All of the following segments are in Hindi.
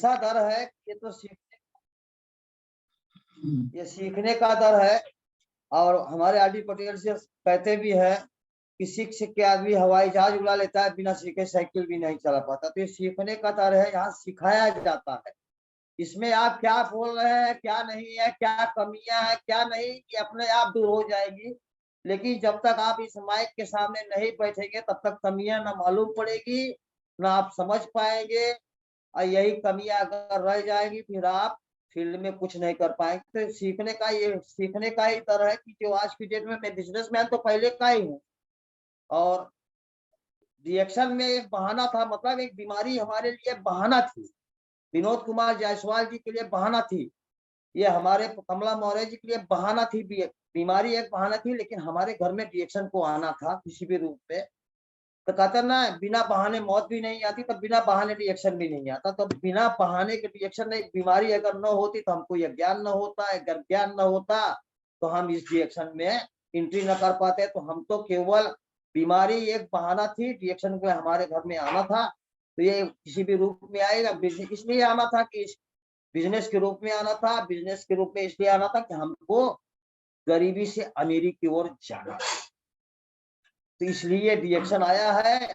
ऐसा दर है, ये तो ये सीखने का दर है। और हमारे आर डी पटेल से कहते भी है कि सीख सीख के आदमी हवाई जहाज उड़ा लेता है, बिना सीखे साइकिल भी नहीं चला पाता। तो ये सीखने का दर है, यहाँ सिखाया जाता है। इसमें आप क्या बोल रहे हैं, क्या नहीं है, क्या कमियां है, क्या नहीं, ये अपने आप दूर हो जाएगी। लेकिन जब तक आप इस माइक के सामने नहीं बैठेंगे, तब तक कमियां ना मालूम पड़ेगी, ना आप समझ पाएंगे। और यही कमियां अगर रह जाएगी, फिर आप फील्ड में कुछ नहीं कर पाएंगे। तो सीखने का ही तरह है कि जो आज की डेट में मैं बिजनेसमैन तो पहले का ही हूँ, और रिएक्शन में एक बहाना था, मतलब एक बीमारी हमारे लिए बहाना थी। विनोद कुमार जायसवाल जी के लिए बहाना थी, ये हमारे कमला मौर्य जी के लिए बहाना थी। बीमारी एक बहाना थी, लेकिन हमारे घर में रिएक्शन को आना था किसी भी रूप में। तो कहते ना, बिना बहाने मौत भी नहीं आती, तो बिना बहाने रिएक्शन भी नहीं आता। तो बिना बहाने के रिएक्शन, एक बीमारी अगर न होती तो हमको यह ज्ञान न होता, अगर ज्ञान न होता तो हम इस रिएक्शन में एंट्री न कर पाते। तो हम तो केवल, बीमारी एक बहाना थी, रिएक्शन में हमारे घर में आना था। तो ये किसी भी रूप में आएगा, इसलिए आना था कि बिजनेस के रूप में आना था। बिजनेस के रूप में इसलिए आना था कि हमको गरीबी से अमीरी की ओर जाना, तो इसलिए रिएक्शन आया है।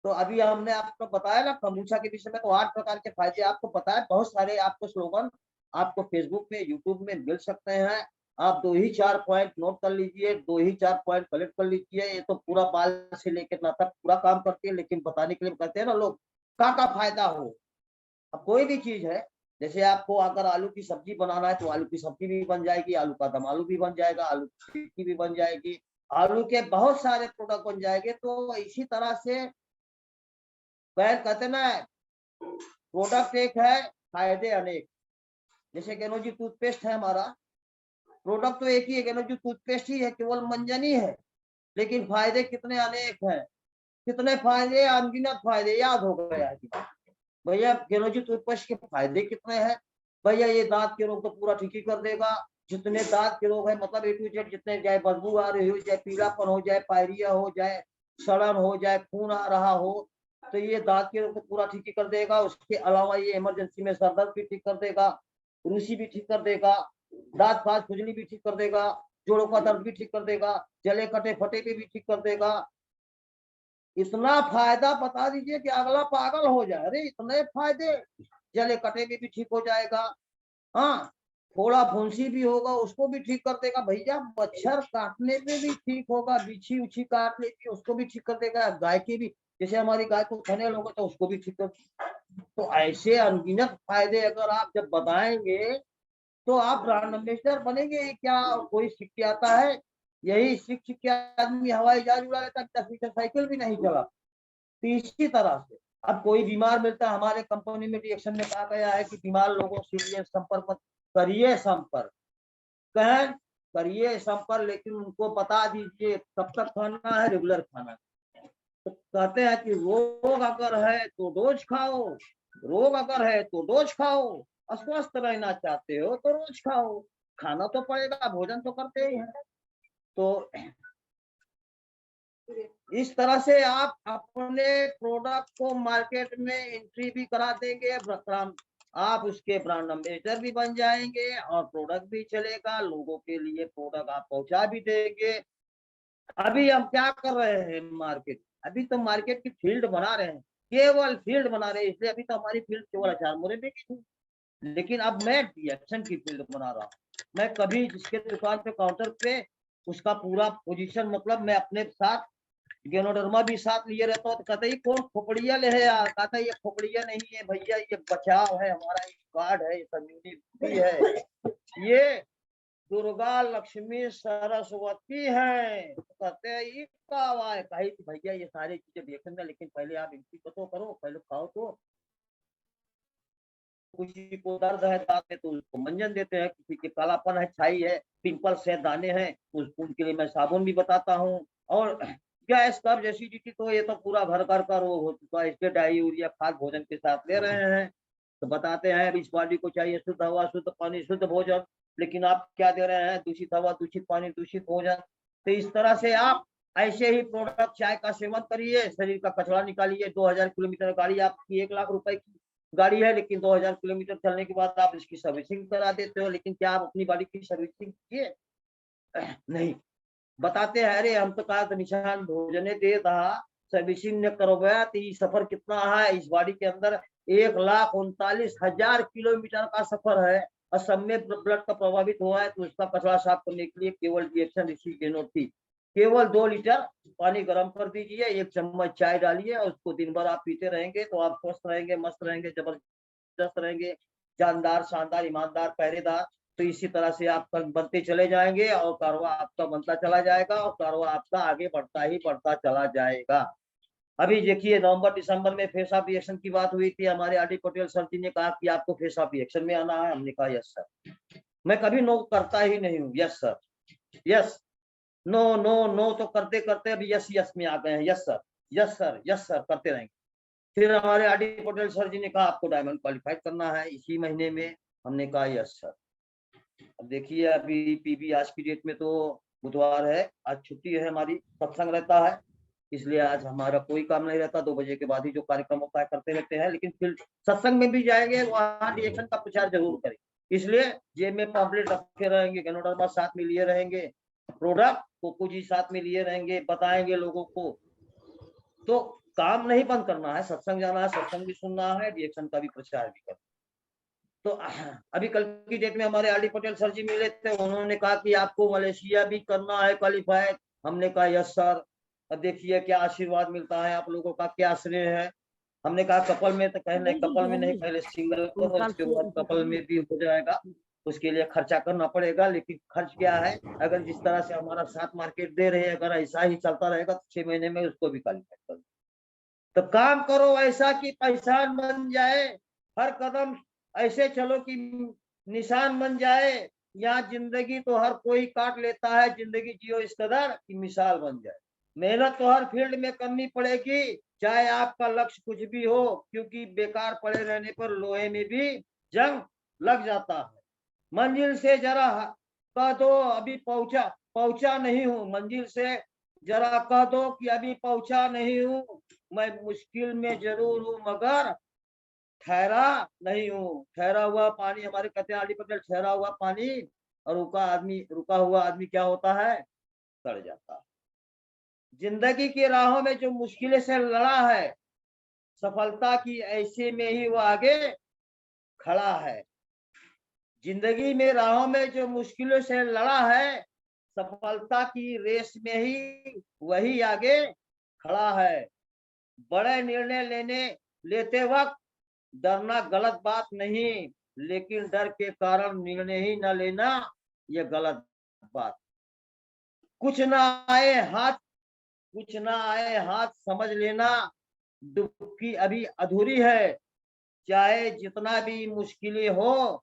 तो अभी हमने आपको बताया ना कम्बुचा के विषय में, तो 8 प्रकार के फायदे आपको बताया। बहुत सारे आपको स्लोगन आपको फेसबुक में, यूट्यूब में मिल सकते हैं। आप 2 ही 4 पॉइंट नोट कर लीजिए, 2 ही 4 पॉइंट कलेक्ट कर लीजिए। ये तो पूरा बाल से लेकर ना तक पूरा काम करती है, लेकिन बताने के लिए कहते हैं ना लोग, का फायदा हो। अब कोई भी चीज है, जैसे आपको अगर आलू की सब्जी बनाना है, तो आलू की सब्जी भी बन जाएगी, आलू का दम आलू भी बन जाएगा, आलू की टिक्की भी बन जाएगी, आलू के बहुत सारे प्रोडक्ट बन जाएंगे। तो इसी तरह से वह कहते ना, प्रोडक्ट एक है, फायदे अनेक। जैसे गेनोजी टूथपेस्ट है हमारा, प्रोडक्ट तो एक ही है, गेनोजी टूथपेस्ट ही है, केवल मंजन ही है, लेकिन फायदे कितने अनेक हैं। कितने फायदे, अनगिनत फायदे, याद हो गया है भैया। गेनोजी टूथपेस्ट के फायदे कितने हैं भैया। ये दांत के रोग तो पूरा ठीक ही कर देगा। जितने दांत के रोग है, मतलब A to Z, जितने, चाहे बदबू आ रही हो, चाहे पीलापन हो, जाए पायरिया हो, जाए सड़न हो, जाए खून आ रहा हो, तो ये दांत के रोग को पूरा ठीक ही कर देगा। उसके अलावा ये इमरजेंसी में सर दर्द भी ठीक कर देगा, रूसी भी ठीक कर देगा, दांत फाज खुजली भी ठीक कर देगा, जोड़ों का दर्द भी ठीक कर देगा, जले कटे फटे भी ठीक कर देगा। इतना फायदा बता दीजिए कि अगला पागल हो जाए, अरे इतने फायदे। जले कटे भी ठीक हो जाएगा। हाँ, थोड़ा फुंसी भी होगा उसको भी ठीक कर देगा भैया। मच्छर काटने पे भी ठीक होगा, बिछी उछी काट लेती उसको भी ठीक कर देगा। गाय की भी, जैसे हमारी गाय को थनेल होगा तो उसको भी ठीक कर। तो ऐसे अनगिनत फायदे अगर आप जब बताएंगे, तो आप ब्रांड एम्बेसडर बनेंगे क्या? कोई सीख के आता है, यही सीख सीख के आदमी हवाई जहाज उड़ा लेता, 10 मीटर साइकिल भी नहीं चला। तो इसी तरह से अब कोई बीमार मिलता है, हमारे कंपनी में रिएक्शन में कहा गया है कि बीमार लोगों से संपर्क मत करिए, संपर्क कहें करिए संपर्क, लेकिन उनको बता दीजिए कब तक खाना है, रेगुलर खाना। तो कहते हैं कि रोग अगर है तो डोज खाओ, रोग अगर है तो डोज खाओ, अस्वस्थ रहना चाहते हो तो रोज खाओ। खाना तो पड़ेगा, भोजन तो करते ही हैं। तो इस तरह से आप अपने प्रोडक्ट को मार्केट में एंट्री भी करा देंगे, आप उसके ब्रांड एम्बेसडर भी बन जाएंगे, और प्रोडक्ट भी चलेगा, लोगों के लिए प्रोडक्ट आप पहुंचा भी देंगे। अभी हम क्या कर रहे हैं मार्केट, अभी तो मार्केट की फील्ड बना रहे हैं, केवल फील्ड बना रहे हैं। इसलिए अभी तो हमारी फील्ड केवल अचार मोरे में थी, लेकिन अब मैं रिएक्शन की फील्ड बना रहा हूँ। मैं कभी जिसके दुकान पे काउंटर पे उसका पूरा पोजीशन, मतलब मैं अपने साथ गेनोडर्मा भी साथ लिए रहता हूँ। तो कहते ही कौन खोपड़िया ले है यार, कहता ये खोपड़िया नहीं है भैया, ये बचाव है हमारा, ये कार्ड है, ये कम्युनिटी है, ये दुर्गा लक्ष्मी सरस्वती है। तो कहते हैं ये कही भैया ये सारी चीजें देखेंगे, लेकिन पहले आप इनकी तो करो, पहले खाओ। तो किसी को दर्द है दांत में तो उसको मंजन देते हैं, किसी के कालापन है, छाई है, पिंपल्स है, दाने हैं, उनके लिए मैं साबुन भी बताता हूँ। और गैस कब्ज एसिडिटी तो ये तो पूरा घर घर का रोग हो चुका है, इसके डाययूरिया खाद भोजन के साथ ले रहे हैं। तो बताते हैं अब इस बॉडी को चाहिए शुद्ध हवा, शुद्ध पानी, शुद्ध भोजन, लेकिन आप क्या दे रहे हैं? दूषित हवा, दूषित पानी, दूषित भोजन। तो इस तरह से आप ऐसे ही प्रोडक्ट, चाय का सेवन करिए, शरीर का कचरा निकालिए। 2000 किलोमीटर गाड़ी आपकी 1 लाख रुपए की, गाड़ी है, लेकिन 2000 किलोमीटर चलने के बाद आप इसकी सर्विसिंग करा देते हो, लेकिन क्या आप अपनी गाड़ी की सर्विसिंग किए? नहीं। बताते हैं, अरे हम तो कहा था निशान भोजने दे रहा, सर्विसिंग न करवाया तो ये सफर कितना है, इस गाड़ी के अंदर 1,39,000 किलोमीटर का सफर है और सब में ब्लड का प्रभावित हुआ है, तो उसका कचरा साफ करने के लिए केवल रिएक्शन ऋषि गेनोट थी। केवल 2 लीटर पानी गर्म कर दीजिए, 1 चम्मच चाय डालिए और उसको दिन भर आप पीते रहेंगे तो आप स्वस्थ रहेंगे, मस्त रहेंगे, जबरदस्त रहेंगे, जानदार, शानदार, ईमानदार, पहरेदार। तो इसी तरह से आप बनते चले जाएंगे और कारवा आपका बनता चला जाएगा और कारवा आपका आगे बढ़ता ही बढ़ता चला जाएगा। अभी देखिए नवंबर दिसंबर में फेस ऑफ रिएक्शन की बात हुई थी, हमारे आर डी पटेल सर जी ने कहा कि आपको फेस ऑफ रिएक्शन में आना है। हमने कहा यस सर। मैं कभी नो करता ही नहीं हूँ, yes sir, yes, no no no तो करते करते अभी यस यस में आ गए हैं, yes sir, yes sir, yes sir करते रहेंगे। फिर हमारे आर डी पटेल सर जी ने कहा आपको डायमंड क्वालिफाइड करना है इसी महीने में। हमने कहा यस सर। अब देखिए अभी पीबी आज की डेट में तो बुधवार है, आज छुट्टी है, हमारी सत्संग रहता है, इसलिए आज हमारा कोई काम नहीं रहता। 2 बजे के बाद ही जो कार्यक्रम होता है करते रहते हैं, लेकिन फिर सत्संग में भी जाएंगे, वहाँ रिएक्शन का प्रचार जरूर करें। इसलिए जेब में पॉम्पलेट रखे रहेंगे, गनोडरमा साथ में लिए रहेंगे, प्रोडक्ट कोको जी साथ में लिए रहेंगे, बताएंगे लोगों को। तो काम नहीं बंद करना है, सत्संग जाना है, सत्संग भी सुनना है, रिएक्शन का भी प्रचार भी करना। तो अभी कल की डेट में हमारे आर डी पटेल सर जी मिले थे, उन्होंने कहा कि आपको मलेशिया भी करना है क्वालिफाइड। हमने कहा यस सर। अब देखिए क्या आशीर्वाद मिलता है, आप लोगों का क्या श्रेय है। हमने कहा कपल में तो कहे नहीं, कपल में नहीं, पहले सिंगल करो, उसके बाद कपल में भी हो जाएगा, उसके लिए खर्चा करना पड़ेगा। लेकिन खर्च क्या है, अगर जिस तरह से हमारा साथ मार्केट दे रहे हैं, अगर ऐसा ही चलता रहेगा तो 6 महीने में उसको भी क्वालिफाइड करो। तो काम करो ऐसा कि पहचान बन जाए, हर कदम ऐसे चलो कि निशान बन जाए। यहाँ जिंदगी तो हर कोई काट लेता है, जिंदगी जियो इस कदर कि मिसाल बन जाए। मेहनत तो हर फील्ड में करनी पड़ेगी, चाहे आपका लक्ष्य कुछ भी हो, क्योंकि बेकार पड़े रहने पर लोहे में भी जंग लग जाता है। मंजिल से जरा कह दो अभी पहुंचा नहीं हूँ, मंजिल से जरा कह दो कि अभी पहुंचा नहीं हूँ, मैं मुश्किल में जरूर हूँ मगर ठहरा नहीं हूँ। ठहरा हुआ पानी, हमारे कहते हैं आदि पटेल, ठहरा हुआ पानी और रुका हुआ आदमी क्या होता है, सड़ जाता है। जिंदगी की राहों में जो मुश्किलें से लड़ा है, सफलता की ऐसे में ही वो आगे खड़ा है। जिंदगी में राहों में जो मुश्किलों से लड़ा है, सफलता की रेस में ही वही आगे खड़ा है। बड़े निर्णय लेते वक्त डरना गलत बात नहीं, लेकिन डर के कारण निर्णय ही न लेना ये गलत बात। कुछ ना आए हाथ समझ लेना, डुबकी अभी अधूरी है। चाहे जितना भी मुश्किलें हो,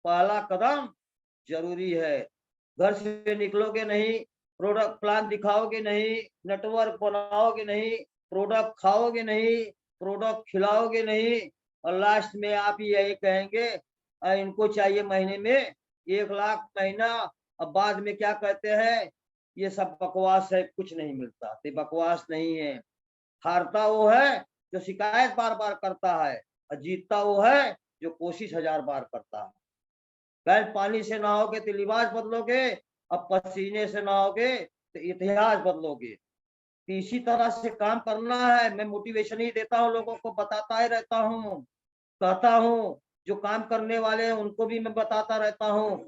पहला कदम जरूरी है। घर से निकलोगे नहीं, प्रोडक्ट प्लान दिखाओगे नहीं, नेटवर्क बनाओगे नहीं, प्रोडक्ट खाओगे नहीं, प्रोडक्ट खिलाओगे नहीं, और लास्ट में आप यही कहेंगे इनको चाहिए महीने में 1 लाख महीना। अब बाद में क्या कहते हैं, ये सब बकवास है, कुछ नहीं मिलता। तो बकवास नहीं है। हारता वो है जो शिकायत बार बार करता है और जीतता वो है जो कोशिश 1000 बार करता है। बैल पानी से नहाओगे तो लिबास बदलोगे, अब पसीने से नहाओगे तो इतिहास बदलोगे। तो इसी तरह से काम करना है। मैं मोटिवेशन ही देता हूँ, लोगों को बताता ही रहता हूँ, कहता हूँ। जो काम करने वाले हैं उनको भी मैं बताता रहता हूँ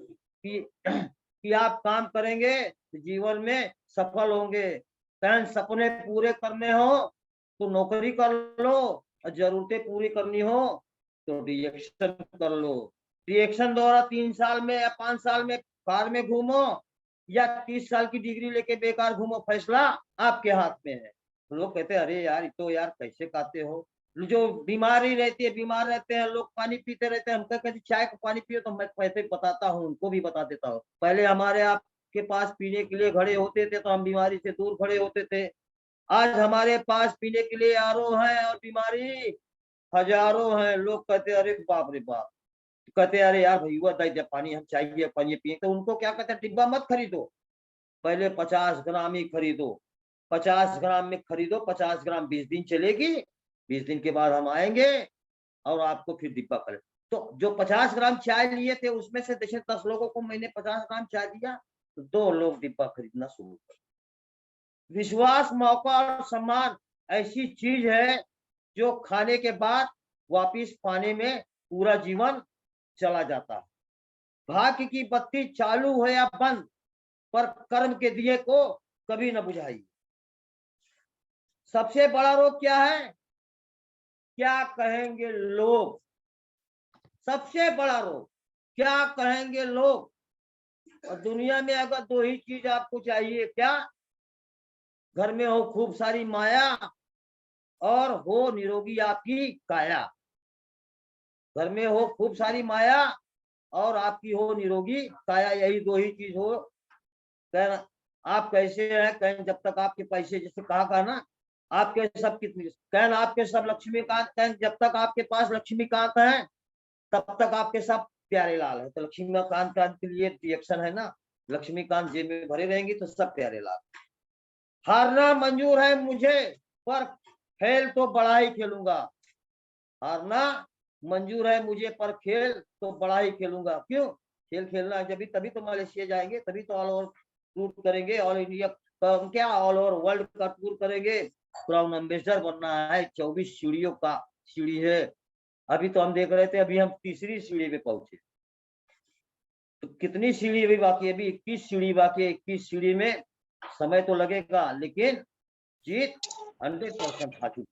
कि आप काम करेंगे तो जीवन में सफल होंगे। सपने पूरे करने हो तो नौकरी कर लो, और जरूरतें पूरी करनी हो तो रिएक्शन कर लो। रिएक्शन द्वारा 3 साल में या 5 साल में कार में घूमो या 30 साल की डिग्री लेके बेकार घूमो, फैसला आपके हाथ में है। तो लोग कहते हैं अरे यार तो यार कैसे कहते हो। जो बीमारी रहती है, बीमार रहते हैं लोग, पानी पीते रहते हैं, हम कहते चाय को पानी पियो, तो मैं कैसे बताता हूँ, उनको भी बता देता हूँ। पहले हमारे आपके पास पीने के लिए घड़े होते थे तो हम बीमारी से दूर खड़े होते थे। आज हमारे पास पीने के लिए आरओ है और बीमारी हजारों हैं। लोग कहते अरे बाप रे बाप, कहते अरे यार भैया जब पानी हम चाहिए पानी पिए, तो उनको क्या कहते हैं, डिब्बा मत खरीदो, पहले 50 ग्राम ही खरीदो। 50 ग्राम में खरीदो, 50 ग्राम 20 दिन चलेगी, 20 दिन के बाद हम आएंगे, और आपको फिर डिब्बा करें। तो जो 50 ग्राम चाय लिए थे उसमें से जैसे 10 लोगों को मैंने 50 ग्राम चाय दिया, तो 2 लोग डिब्बा खरीदना शुरू कर। विश्वास, मौका और सम्मान ऐसी चीज है जो खाने के बाद वापिस पाने में पूरा जीवन चला जाता है। भाग्य की बत्ती चालू हो या बंद, पर कर्म के दिए को कभी न बुझाइए। सबसे बड़ा रोग क्या है? क्या कहेंगे लोग। सबसे बड़ा रोग क्या कहेंगे लोग। और दुनिया में अगर 2 ही चीज आपको चाहिए, क्या? घर में हो खूब सारी माया और हो निरोगी आपकी काया। घर में हो खूब सारी माया और आपकी हो निरोगी काया, यही 2 ही चीज हो। कहना आप कैसे हैं? कहें जब तक आपके पैसे, जैसे कहा ना, आपके सब कितनी, कहना आपके सब लक्ष्मीकांत, कहें जब तक आपके पास लक्ष्मीकांत है तब तक आपके सब प्यारे लाल है। तो लक्ष्मीकांत के लिए रिएक्शन है ना, लक्ष्मीकांत जेब में भरे रहेंगी तो सब प्यारे लाल। हारना मंजूर है मुझे, पर खेल तो बड़ा ही खेलूंगा। हारना मंजूर है मुझे, पर खेल तो बड़ा ही खेलूंगा। क्यों? खेल खेलना है जब तभी तो मलेशिया जाएंगे, तभी तो ऑल ओवर टूर करेंगे, ऑल इंडिया क्या ऑल ओवर वर्ल्ड का टूर करेंगे। क्राउन एम्बेसडर बनना है। 24 सीढ़ियों का सीढ़ी है। अभी तो हम देख रहे थे, अभी हम 3री सीढ़ी पे पहुंचे। तो कितनी सीढ़ी अभी बाकी है? अभी 21 सीढ़ी बाकी है। 21 सीढ़ी में समय तो लगेगा, लेकिन जीत 100% हासिल।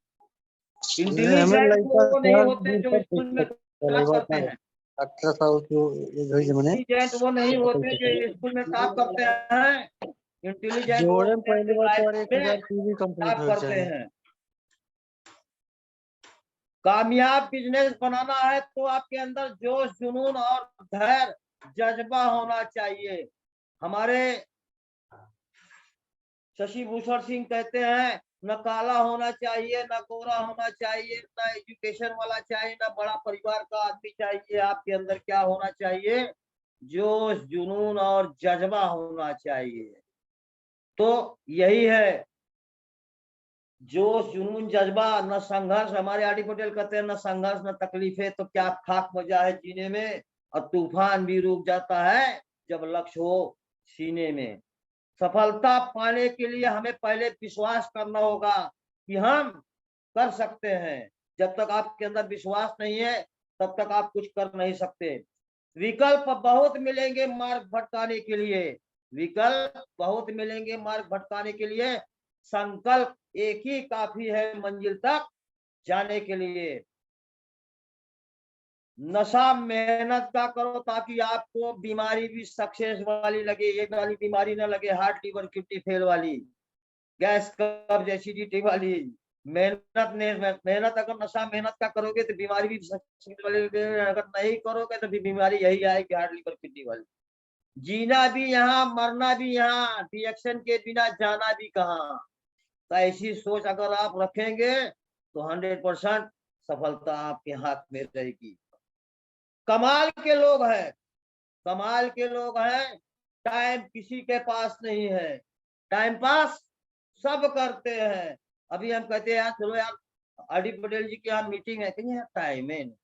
इंटेलिजेंट वो नहीं होते जो स्कूल में टॉप करते हैं। 18 साल की मैंने इंटेलिजेंट वो नहीं होते जो स्कूल में टॉप करते हैं। इंटेलिजेंट वो जोड़े होते हैं पहली जो बार तो लाइफ 1000 में पीवी कंप्लीट टॉप हो करते जाए। हैं। कामयाब बिजनेस बनाना है तो आपके अंदर जोश, जुनून और धैर्य, जज्बा होना चाहिए। हमारे शशि भूषण सिंह कहते हैं, न काला होना चाहिए, न गोरा होना चाहिए, न एजुकेशन वाला चाहिए, न बड़ा परिवार का आदमी चाहिए। आपके अंदर क्या होना चाहिए? जोश, जुनून और जज्बा होना चाहिए। तो यही है जोश, जुनून, जज्बा। न संघर्ष, हमारे आर डी पटेल कहते हैं, न संघर्ष न तकलीफें तो क्या खाक मजा है जीने में। और तूफान भी रुक जाता है जब लक्ष्य हो सीने में। सफलता पाने के लिए हमें पहले विश्वास करना होगा कि हम कर सकते हैं। जब तक आपके अंदर विश्वास नहीं है तब तक आप कुछ कर नहीं सकते। विकल्प बहुत मिलेंगे मार्ग भटकाने के लिए। विकल्प बहुत मिलेंगे मार्ग भटकाने के लिए। संकल्प एक ही काफी है मंजिल तक जाने के लिए। नशा मेहनत का करो ताकि आपको बीमारी भी सक्सेस वाली लगे। ये वाली बीमारी ना लगे, हार्ट, लिवर, किडनी फेल वाली, गैस, कब्ज, एसिडिटी वाली। मेहनत अगर नशा मेहनत का करोगे तो बीमारी भी सक्सेस वाली लगे। अगर नहीं करोगे तो भी बीमारी यही आएगी, हार्ट, लिवर, किडनी वाली। जीना भी यहाँ, मरना भी यहाँ, रिएक्शन के बिना जाना भी कहाँ। तो ऐसी सोच अगर आप रखेंगे तो 100% सफलता आपके हाथ में रहेगी। कमाल के लोग हैं, कमाल के लोग हैं। टाइम किसी के पास नहीं है। टाइम पास सब करते हैं। अभी हम कहते हैं यार चलो यार आर डी पटेल जी की यहाँ मीटिंग है, कहीं यार टाइम है नहीं।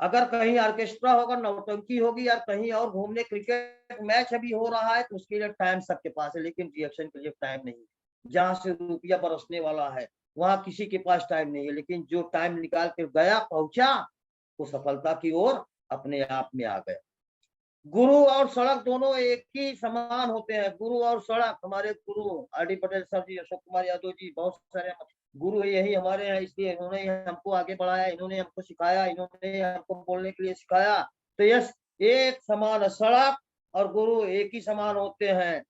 अगर कहीं ऑर्केस्ट्रा होगा, नौटंकी होगी, यार कहीं और घूमने, क्रिकेट मैच अभी हो रहा है तो उसके लिए टाइम सबके पास है, लेकिन रिएक्शन के लिए टाइम नहीं है। जहां से रुपया बरसने वाला है वहां किसी के पास टाइम नहीं है, लेकिन जो टाइम निकाल के गया, पहुंचा, वो सफलता की ओर अपने आप में आ गया। गुरु और सड़क दोनों एक ही समान होते हैं। गुरु और सड़क, हमारे गुरु आर डी पटेल सर जी, अशोक कुमार यादव जी, बहुत सारे गुरु यही हमारे हैं, इसलिए इन्होंने हमको आगे बढ़ाया, इन्होंने हमको सिखाया, इन्होंने हमको बोलने के लिए सिखाया। तो यस, एक समान सड़क और गुरु एक ही समान होते हैं।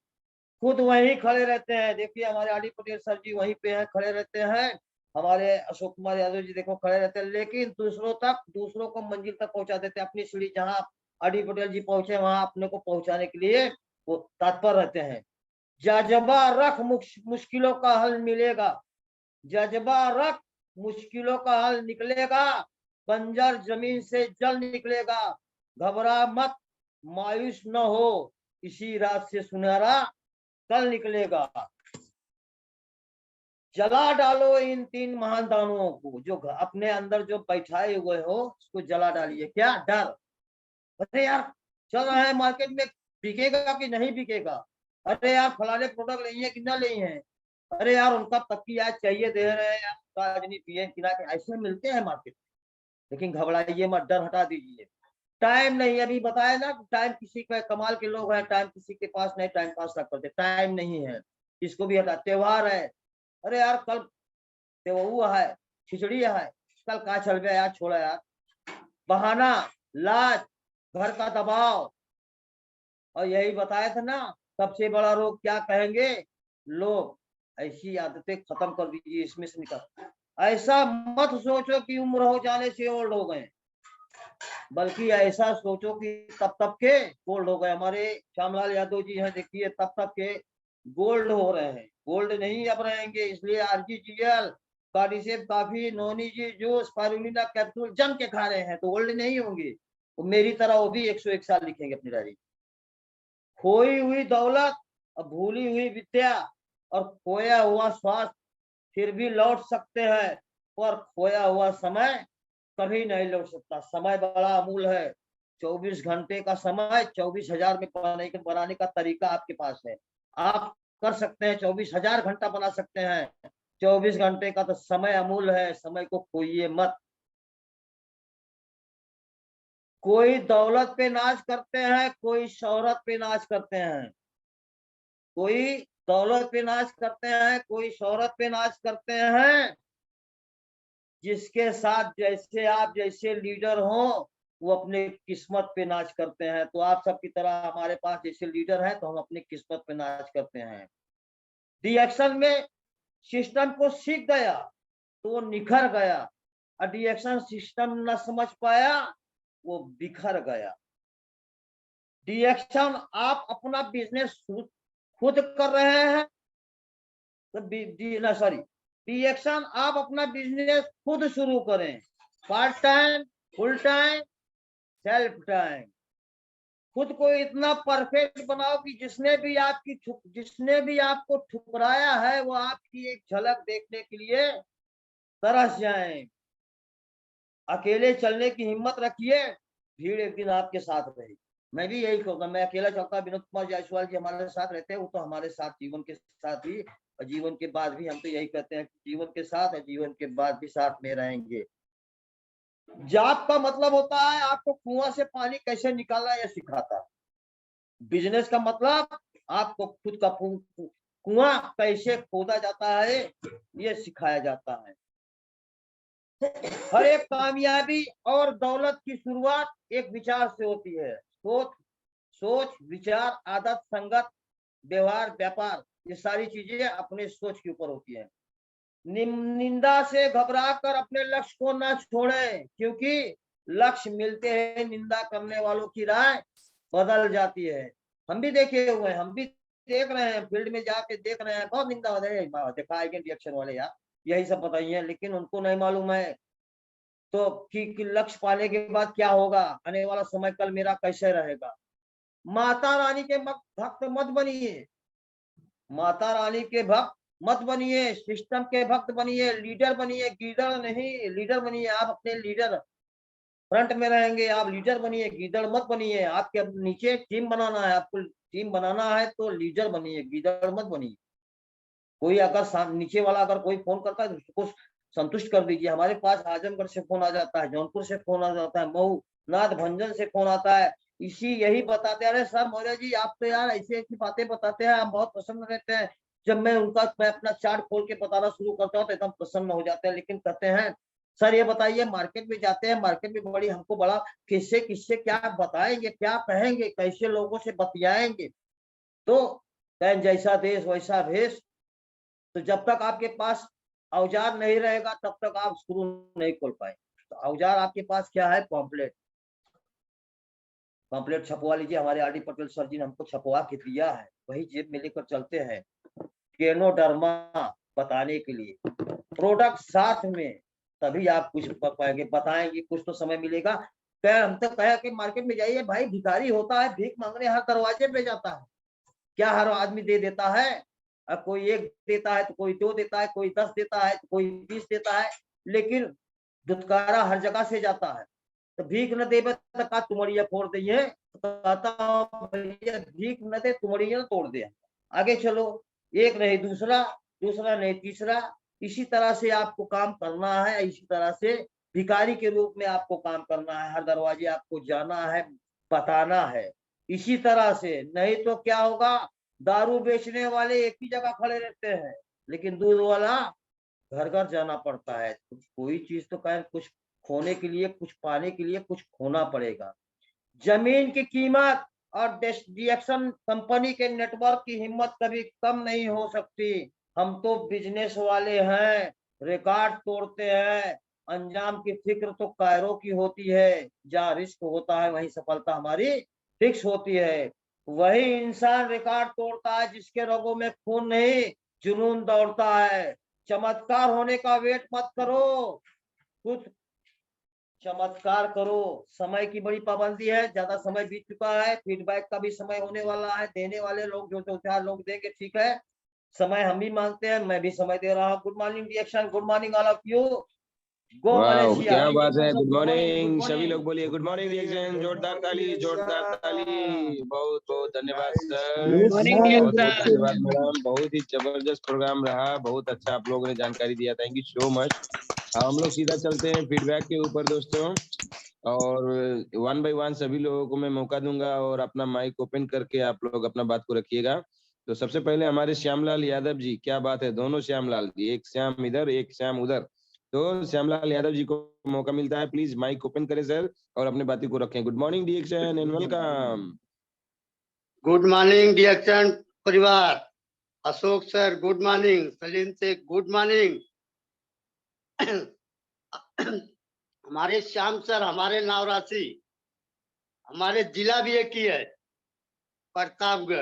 खुद वहीं खड़े रहते हैं। देखिए हमारे आर डी पटेल सर जी वहीं पे हैं, खड़े रहते हैं। हमारे अशोक कुमार यादव जी देखो खड़े रहते हैं, लेकिन दूसरों को मंजिल तक पहुंचा देते हैं। अपनी सीढ़ी जहां आर डी पटेल जी पहुंचे वहां अपने को पहुंचाने के लिए वो तत्पर रहते हैं। जज्बा रख, मुश्किलों का हल मिलेगा। जज्बा रख, मुश्किलों का हल निकलेगा। बंजर जमीन से जल निकलेगा। घबरा मत, मायूस न हो, इसी रात से सुनहरा कल निकलेगा। जला डालो इन 3 महान दानवों को, जो अपने अंदर जो बैठाए हुए हो उसको जला डालिए। क्या डर? अरे यार चल रहा है मार्केट में, बिकेगा कि नहीं बिकेगा? अरे यार फलाने प्रोडक्ट लिए कि ना लिए हैं? अरे यार उनका तक्की आज चाहिए, दे रहे हैं यार, राजनी पिए खिला के, ऐसे मिलते हैं मार्केट में। लेकिन घबराइए मत, डर हटा दीजिए। टाइम नहीं, अभी बताया ना, टाइम किसी का, कमाल के लोग हैं, टाइम किसी के पास नहीं, टाइम पास तक करते, टाइम नहीं है। इसको भी हटा। त्योहार है, अरे यार कल त्योहार है, खिचड़ी है, कल कहाँ चल गया यार, छोड़ा यार। बहाना, लाज, घर का दबाव, और यही बताया था ना, सबसे बड़ा रोग क्या कहेंगे लोग। ऐसी आदतें खत्म कर दीजिए, इसमें से निकल। ऐसा मत सोचो कि उम्र हो जाने से ओल्ड हो गए, बल्कि ऐसा सोचो कि तब तब के गोल्ड हो गए। हमारे श्यामलाल यादव जी हैं, देखिए तब तब के गोल्ड हो रहे हैं, गोल्ड नहीं अब रहेंगे। इसलिए आरजीजीएल, कार्डिसेप, काफी, नोनी जी जूस, स्पारुलिना कैप्सूल जम के खा रहे हैं, तो गोल्ड नहीं होंगे। तो मेरी तरह वो भी 101 साल लिखेंगे अपनी डायरी। खोई हुई दौलत और भूली हुई विद्या और खोया हुआ स्वास्थ्य फिर भी लौट सकते हैं, पर खोया हुआ समय कभी नहीं लौट सकता। समय बड़ा अमूल है। 24 घंटे का समय 24,000 में बनाने का तरीका आपके पास है। आप कर सकते हैं, 24,000 घंटा बना सकते हैं। 24 घंटे का तो समय अमूल है, समय को खोइए मत। कोई दौलत पे नाज करते हैं, कोई शोहरत पे नाज करते हैं। कोई दौलत पे नाज करते हैं, कोई शोहरत पे नाज करते हैं। जिसके साथ जैसे आप जैसे लीडर हो, वो अपने किस्मत पे नाच करते हैं। तो आप सबकी तरह हमारे पास जैसे लीडर है, तो हम अपनी किस्मत पे नाच करते हैं। रिएक्शन में सिस्टम को सीख गया तो वो निखर गया, और रिएक्शन सिस्टम न समझ पाया, वो बिखर गया। रिएक्शन, आप अपना बिजनेस खुद कर रहे हैं, तो सॉरी, रिएक्शन आप अपना बिजनेस खुद शुरू करें। Part time, full time, self time. खुद को इतना परफेक्ट बनाओ कि जिसने भी आपको ठुकराया है, वो आपकी एक झलक देखने के लिए तरस जाए। अकेले चलने की हिम्मत रखिए, भीड़ एक दिन आपके साथ रहेगी। मैं भी यही कहूँगा, मैं अकेला चलता, विनोद कुमार जायसवाल जी हमारे साथ रहते हैं, वो तो हमारे साथ जीवन के साथ ही और जीवन के बाद भी, हम तो यही कहते हैं कि जीवन के साथ और जीवन के बाद भी साथ में रहेंगे। जाप का मतलब होता है आपको कुआं से पानी कैसे निकालना यह सिखाता है। बिजनेस का मतलब आपको खुद का कुआं कैसे खोदा जाता है ये सिखाया जाता है। हर एक कामयाबी और दौलत की शुरुआत एक विचार से होती है। सोच, विचार, आदत, संगत, व्यवहार, व्यापार, ये सारी चीजें अपने सोच के ऊपर होती है। निंदा से घबराकर अपने लक्ष्य को ना छोड़ें, क्योंकि लक्ष्य मिलते हैं निंदा करने वालों की राय बदल जाती है। हम भी देखे हुए हैं, हम भी देख रहे हैं, फील्ड में जाके देख रहे हैं, बहुत निंदा हो रही है, देखा है रिएक्शन वाले यार यही सब बताइए, लेकिन उनको नहीं मालूम है तो कि लक्ष्य पाने के बाद क्या होगा, आने वाला समय कल मेरा कैसे रहेगा। माता रानी के भक्त मत बनिए, माता रानी के भक्त मत बनिए, सिस्टम के भक्त बनिए, लीडर बनिए, गीदड़ नहीं, लीडर बनिए। आप अपने लीडर फ्रंट में रहेंगे, आप लीडर बनिए, गीदड़ मत बनिए। आपके नीचे टीम बनाना है, आपको टीम बनाना है तो लीडर बनिए, गीदड़ मत बनिए। कोई अगर नीचे वाला अगर कोई फोन करता है तो उसको संतुष्ट कर दीजिए। हमारे पास आजमगढ़ से फोन आ जाता है, जौनपुर से फोन आ जाता है, मऊ, नाथ भंजन से फोन आता है, यही बताते हैं, अरे सर मौर्य जी आप तो यार ऐसी ऐसी बातें बताते हैं, हम बहुत प्रसन्न रहते हैं। जब मैं अपना चार्ट खोल के बताना शुरू करता हूँ तो एकदम प्रसन्न हो जाते हैं। लेकिन कहते हैं सर ये बताइए, मार्केट में जाते हैं, मार्केट में हमको बड़ा किससे किससे क्या बताएंगे, क्या कहेंगे, कैसे लोगों से बतियाएंगे। तो जैसा देश वैसा भेष। तो जब तक आपके पास औजार नहीं रहेगा तब तक आप स्क्रू नहीं खोल पाएंगे। तो औजार आपके पास क्या है? पॉम्पलेट। पॉम्पलेट छपवा लीजिए, हमारे आरडी पटेल सर जी ने हमको छपवा के दिया है, वही जेब में लेकर चलते हैं केनोडर्मा बताने के लिए। प्रोडक्ट साथ में, तभी आप कुछ पाएंगे, बताएंगे, कुछ तो समय मिलेगा। हम तो कहे कि मार्केट में जाइए भाई, भिखारी होता है, भीख मांगने हर दरवाजे पे जाता है, क्या हर आदमी दे देता है? कोई 1 देता है तो कोई 2 देता है, कोई 10 देता है तो कोई 20 देता है, लेकिन धुतकारा हर जगह से जाता है। तो भीख न देबे त का तुमड़िया फोड़ दिए, तो कहता भैया भीख न दे तुमड़िया तोड़ दे। आगे चलो, एक नहीं दूसरा, दूसरा नहीं तीसरा, इसी तरह से आपको काम करना है, इसी तरह से भिखारी के रूप में आपको काम करना है, हर दरवाजे आपको जाना है, बताना है। इसी तरह से, नहीं तो क्या होगा, दारू बेचने वाले एक ही जगह खड़े रहते हैं, लेकिन दूध वाला घर-घर जाना पड़ता है। तो कोई चीज़ तो खैर कुछ खोने के लिए, कुछ पाने के लिए कुछ खोना पड़ेगा। ज़मीन की कीमत और डिस्ट्रीब्यूशन कंपनी के नेटवर्क की हिम्मत कभी कम नहीं हो सकती। हम तो बिज़नेस वाले हैं, रिकॉर्ड तोड़ते हैं, अंजाम की फ़िक्र तो कायरों की होती है। जहाँ रिस्क होता है वहीं सफलता हमारी फिक्स होती है। वही इंसान रिकॉर्ड तोड़ता है जिसके रगों में खून नहीं, जुनून दौड़ता है। चमत्कार होने का वेट मत करो, कुछ चमत्कार करो। समय की बड़ी पाबंदी है, ज्यादा समय बीत चुका है, फीडबैक का भी समय होने वाला है। देने वाले लोग जो 2-4 लोग देंगे, ठीक है, समय हम भी मांगते हैं, मैं भी समय दे रहा हूँ। Good morning reaction, good morning all of you. Go वाह मलेशिया। क्या बात है। गुड गुड मॉर्निंग सभी मॉर्निंग। लोग बोलिए गुड मॉर्निंग रिएक्शन। जोरदार ताली, जोरदार ताली। बहुत बहुत धन्यवाद सर, गुड मॉर्निंग डियर बहुत बहुत सर। धन्यवाद मैडम। बहुत ही जबरदस्त प्रोग्राम रहा, बहुत अच्छा आप लोगों ने जानकारी दिया, थैंक यू सो मच। हम लोग सीधा चलते हैं फीडबैक के ऊपर दोस्तों, और 1 बाय 1 सभी लोगों को मैं मौका दूंगा और अपना माइक ओपन करके आप लोग अपना बात को रखिएगा। तो सबसे पहले हमारे श्यामलाल यादव जी, क्या बात है, दोनों श्यामलाल जी, एक श्याम इधर एक श्याम उधर। तो श्यामलाल यादव जी को मौका मिलता है, प्लीज माइक ओपन करें सर और अपने बातें को रखें। गुड मॉर्निंग डिएक्शन एंड वेलकम। गुड मॉर्निंग डिएक्शन परिवार। Ashok sir good morning, Salim से गुड मॉर्निंग। हमारे श्याम सर हमारे नावरासी, हमारे जिला भी एक ही है, प्रतापगढ़।